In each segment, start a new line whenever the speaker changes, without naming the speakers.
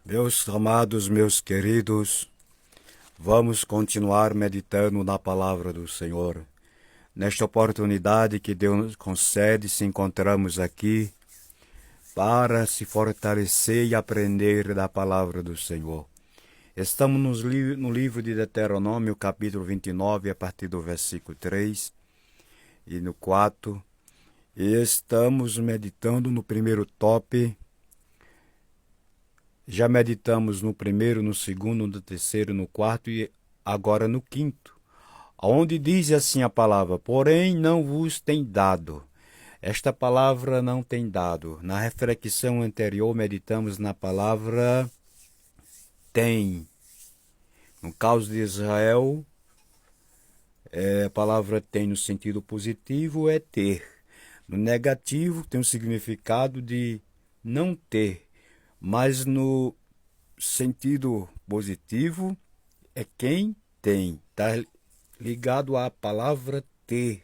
Meus amados, meus queridos, vamos continuar meditando na palavra do Senhor. Nesta oportunidade que Deus nos concede, se encontramos aqui para se fortalecer e aprender da palavra do Senhor. Estamos no livro de Deuteronômio, capítulo 29, a partir do versículo 3 e no 4. E estamos meditando no primeiro tópico. Já meditamos no primeiro, no segundo, no terceiro, no quarto e agora no quinto, onde diz assim a palavra: porém não vos tem dado. Esta palavra não tem dado. Na reflexão anterior meditamos na palavra tem. No caso de Israel, a palavra tem no sentido positivo é ter. No negativo tem o significado de não ter. Mas no sentido positivo é quem tem, está ligado à palavra ter.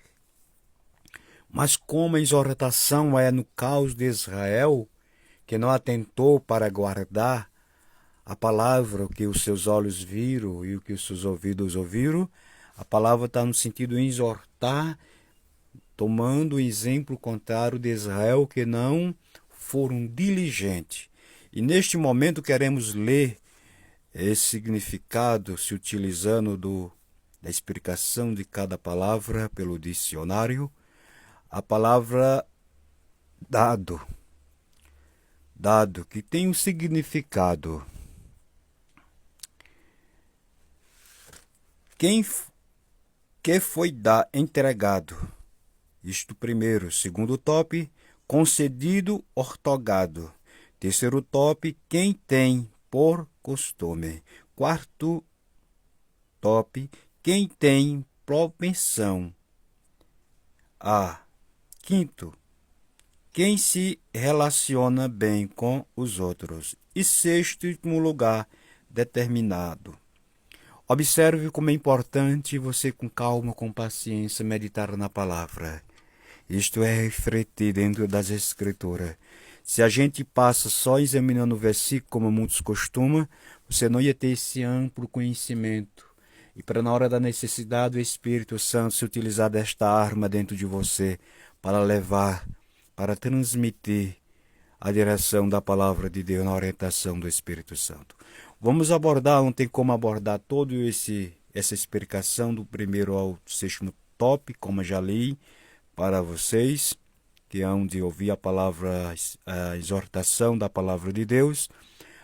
Mas como a exortação é no caos de Israel, que não atentou para guardar a palavra, o que os seus olhos viram e o que os seus ouvidos ouviram, a palavra está no sentido de exortar, tomando o exemplo contrário de Israel, que não foram diligentes. E neste momento queremos ler esse significado, se utilizando da explicação de cada palavra pelo dicionário. A palavra dado, que tem um significado. Quem que foi entregado. Isto primeiro. Segundo top, concedido, ortogado. Terceiro top, quem tem por costume. Quarto top, quem tem propensão. Quinto, quem se relaciona bem com os outros. E sexto, último lugar, determinado. Observe como é importante você, com calma, com paciência, meditar na palavra. Isto é refletir dentro das Escrituras. Se a gente passa só examinando o versículo, como muitos costumam, você não ia ter esse amplo conhecimento. E para na hora da necessidade, o Espírito Santo se utilizar desta arma dentro de você para levar, para transmitir a direção da palavra de Deus na orientação do Espírito Santo. Vamos abordar, não tem como abordar toda essa explicação do primeiro ao sexto top, como eu já li para vocês, que hão de ouvir a palavra, a exortação da palavra de Deus,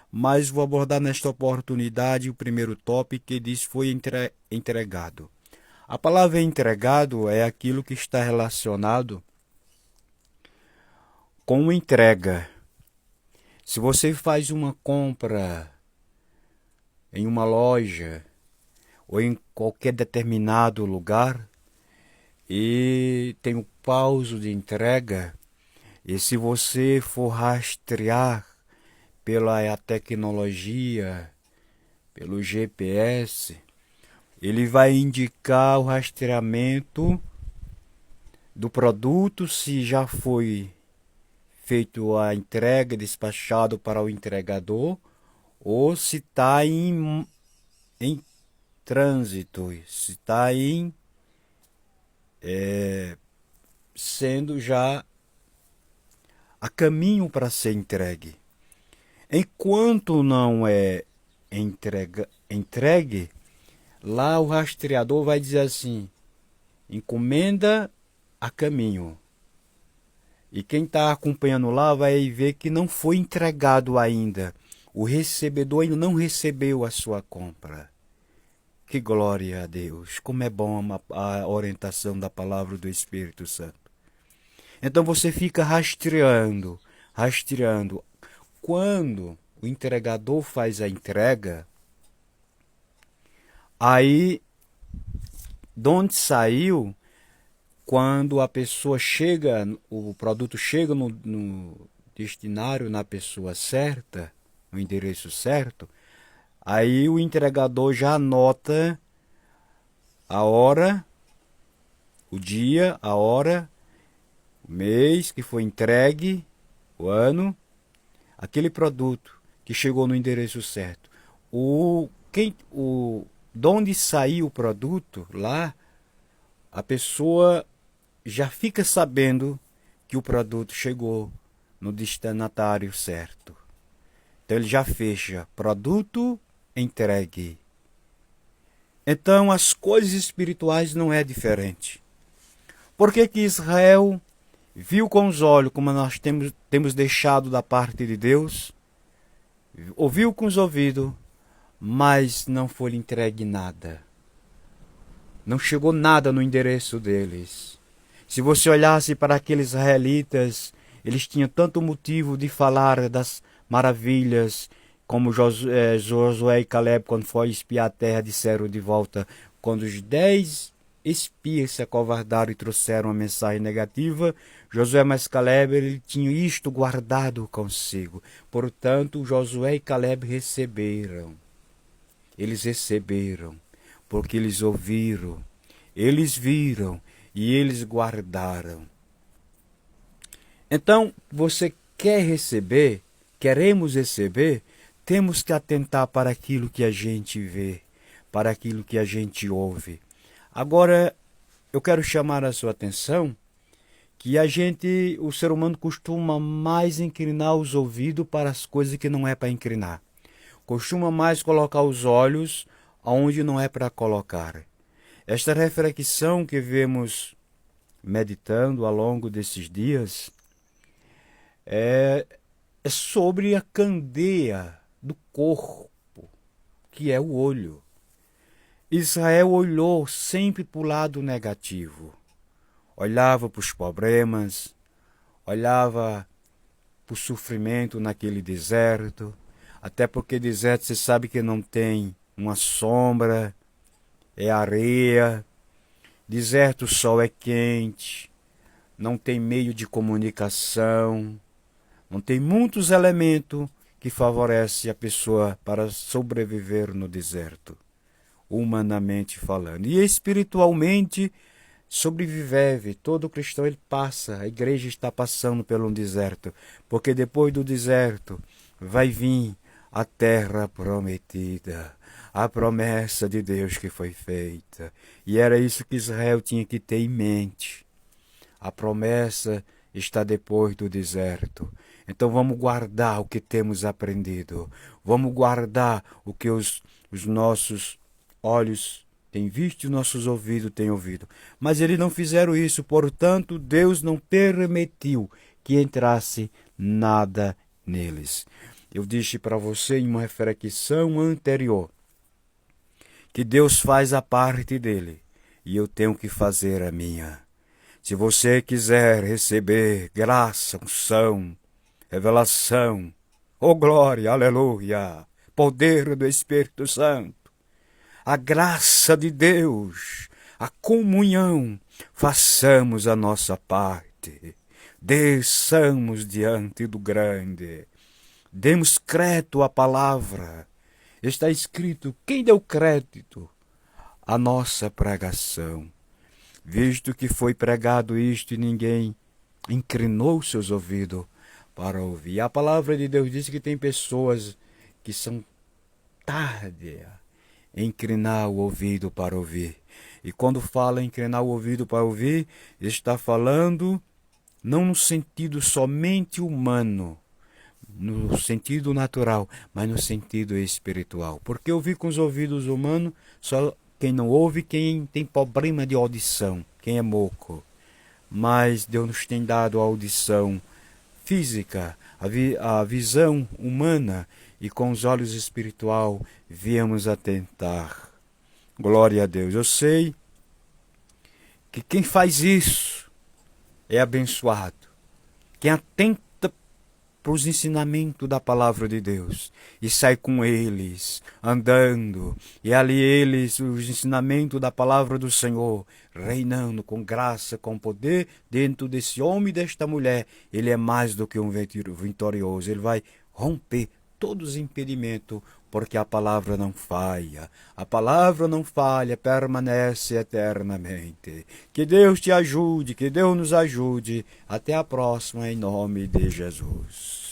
mas vou abordar nesta oportunidade o primeiro tópico que diz foi entregado. A palavra entregado é aquilo que está relacionado com entrega. Se você faz uma compra em uma loja ou em qualquer determinado lugar e tem um pauso de entrega, e se você for rastrear pela tecnologia, pelo GPS, ele vai indicar o rastreamento do produto, se já foi feito a entrega, despachado para o entregador, ou se está em trânsito, se está sendo já a caminho para ser entregue. Enquanto não é entregue, lá o rastreador vai dizer assim: encomenda a caminho. E quem está acompanhando lá vai ver que não foi entregado ainda. O recebedor ainda não recebeu a sua compra. Que glória a Deus! Como é bom a orientação da palavra do Espírito Santo. Então você fica rastreando. Quando o entregador faz a entrega, aí, de onde saiu, quando a pessoa chega, o produto chega no destinário, na pessoa certa, no endereço certo, aí o entregador já anota a hora, o dia, a hora, o mês que foi entregue, o ano, aquele produto que chegou no endereço certo. De onde saiu o produto lá, a pessoa já fica sabendo que o produto chegou no destinatário certo. Então ele já fecha produto entregue. Então as coisas espirituais não é diferente. Por que que Israel viu com os olhos, como nós temos deixado da parte de Deus, ouviu com os ouvidos, mas não foi entregue nada. Não chegou nada no endereço deles. Se você olhasse para aqueles israelitas, eles tinham tanto motivo de falar das maravilhas, como Josué e Caleb, quando foi espiar a terra, disseram de volta, quando os 10 espias se acovardaram e trouxeram uma mensagem negativa, Josué mais Caleb, ele tinha isto guardado consigo. Portanto, Josué e Caleb receberam. Eles receberam, porque eles ouviram, eles viram e eles guardaram. Então, você quer receber, queremos receber, temos que atentar para aquilo que a gente vê, para aquilo que a gente ouve. Agora, eu quero chamar a sua atenção que o ser humano costuma mais inclinar os ouvidos para as coisas que não é para inclinar. Costuma mais colocar os olhos aonde não é para colocar. Esta reflexão que vemos meditando ao longo desses dias é sobre a candeia do corpo, que é o olho. Israel olhou sempre para o lado negativo. Olhava para os problemas, olhava para o sofrimento naquele deserto, até porque deserto você sabe que não tem uma sombra, é areia, deserto o sol é quente, não tem meio de comunicação, não tem muitos elementos que favorecem a pessoa para sobreviver no deserto, humanamente falando. E espiritualmente sobrevive, todo cristão ele passa, a igreja está passando por um deserto, porque depois do deserto vai vir a terra prometida, a promessa de Deus que foi feita. E era isso que Israel tinha que ter em mente. A promessa está depois do deserto. Então vamos guardar o que temos aprendido. Vamos guardar o que os nossos olhos têm visto e nossos ouvidos têm ouvido. Mas eles não fizeram isso, portanto, Deus não permitiu que entrasse nada neles. Eu disse para você em uma reflexão anterior que Deus faz a parte dele e eu tenho que fazer a minha. Se você quiser receber graça, unção, revelação, oh glória, aleluia, poder do Espírito Santo, a graça de Deus, a comunhão, façamos a nossa parte, desçamos diante do grande, demos crédito à palavra. Está escrito, quem deu crédito à nossa pregação? Visto que foi pregado isto e ninguém inclinou seus ouvidos para ouvir. A palavra de Deus diz que tem pessoas que são tarde em inclinar o ouvido para ouvir. E quando fala em inclinar o ouvido para ouvir, está falando não no sentido somente humano, no sentido natural, mas no sentido espiritual. Porque ouvir com os ouvidos humanos, só quem não ouve, quem tem problema de audição, quem é moco. Mas Deus nos tem dado a audição física, a visão humana, e com os olhos espiritual viemos atentar. Glória a Deus. Eu sei que quem faz isso é abençoado. Quem atenta para os ensinamentos da palavra de Deus e sai com eles, andando, e ali eles, os ensinamentos da palavra do Senhor, reinando com graça, com poder, dentro desse homem e desta mulher, ele é mais do que um vitorioso, ele vai romper todos os impedimentos, porque a palavra não falha, a palavra não falha, permanece eternamente. Que Deus te ajude, que Deus nos ajude. Até a próxima, em nome de Jesus.